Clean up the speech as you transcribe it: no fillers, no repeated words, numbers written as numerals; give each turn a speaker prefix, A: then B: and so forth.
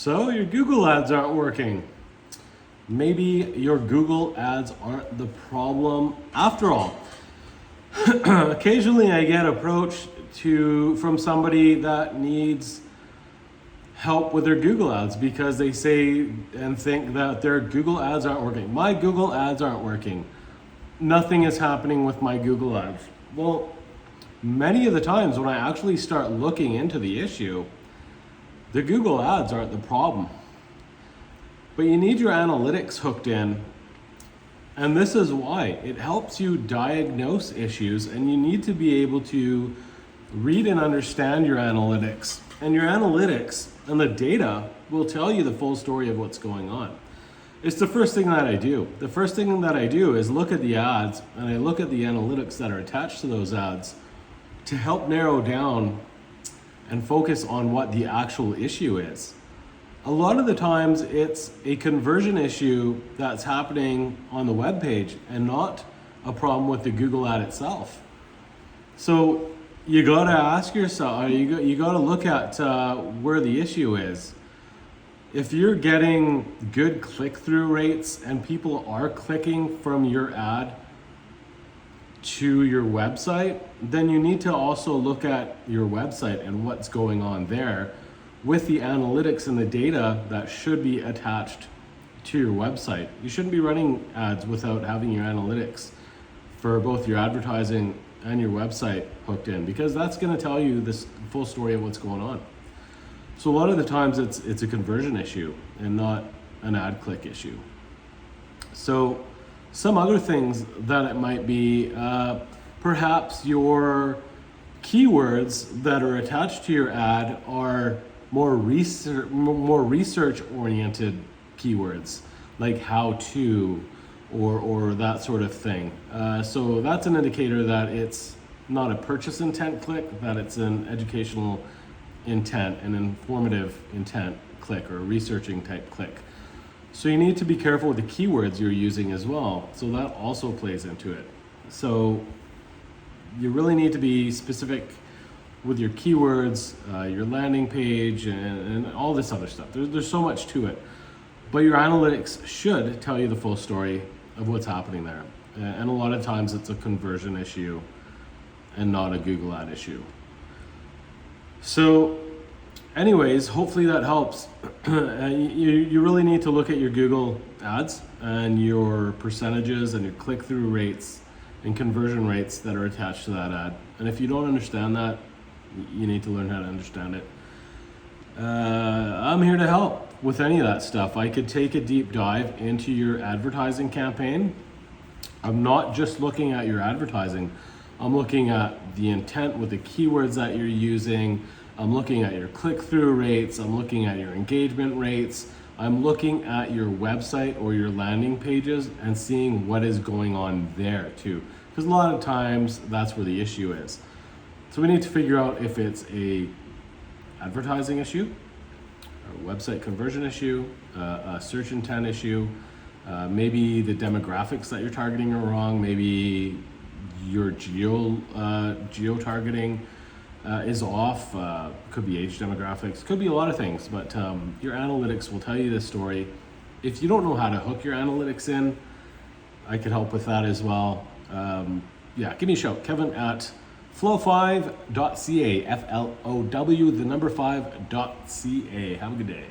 A: So your Google ads aren't working. Maybe your Google ads aren't the problem after all. Occasionally I get approached from somebody that needs help with their Google ads because they say and think that their Google ads aren't working. My Google ads aren't working. Nothing is happening with my Google ads. Well, many of the times when I actually start looking into the issue, the Google ads aren't the problem. But you need your analytics hooked in, and this is why. It helps you diagnose issues, and you need to be able to read and understand your analytics. And your analytics and the data will tell you the full story of what's going on. It's the first thing that I do. The first thing that I do is look at the ads, and I look at the analytics that are attached to those ads to help narrow down and focus on what the actual issue is. A lot of the times it's a conversion issue that's happening on the web page and not a problem with the Google ad itself. So you gotta ask yourself, you gotta look at where the issue is. If you're getting good click-through rates and people are clicking from your ad to your website, then you need to also look at your website and what's going on there with the analytics and the data that should be attached to your website. You shouldn't be running ads without having your analytics for both your advertising and your website hooked in, because that's going to tell you this full story of what's going on. So a lot of the times it's a conversion issue and not an ad click issue. So some other things that it might be, perhaps your keywords that are attached to your ad are more research oriented keywords, like how to or that sort of thing. So that's an indicator that it's not a purchase intent click, that it's an educational intent, an informative intent click, or a researching type click. So you need to be careful with the keywords you're using as well. So that also plays into it. So you really need to be specific with your keywords, your landing page, and all this other stuff. There's so much to it. But your analytics should tell you the full story of what's happening there. And a lot of times it's a conversion issue and not a Google ad issue. So anyways, hopefully that helps. You really need to look at your Google ads and your percentages and your click-through rates and conversion rates that are attached to that ad. And if you don't understand that, you need to learn how to understand it. I'm here to help with any of that stuff. I could take a deep dive into your advertising campaign. I'm not just looking at your advertising. I'm looking at the intent with the keywords that you're using. I'm looking at your click-through rates. I'm looking at your engagement rates. I'm looking at your website or your landing pages and seeing what is going on there too. Because a lot of times that's where the issue is. So we need to figure out if it's a advertising issue, a website conversion issue, a search intent issue, maybe the demographics that you're targeting are wrong, maybe your geo-targeting is off, could be age demographics, could be a lot of things, but your analytics will tell you this story. If you don't know how to hook your analytics in, I could help with that as well. Yeah, give me a shout, Kevin at flow5.ca, FLOW, the number 5.ca. Have a good day.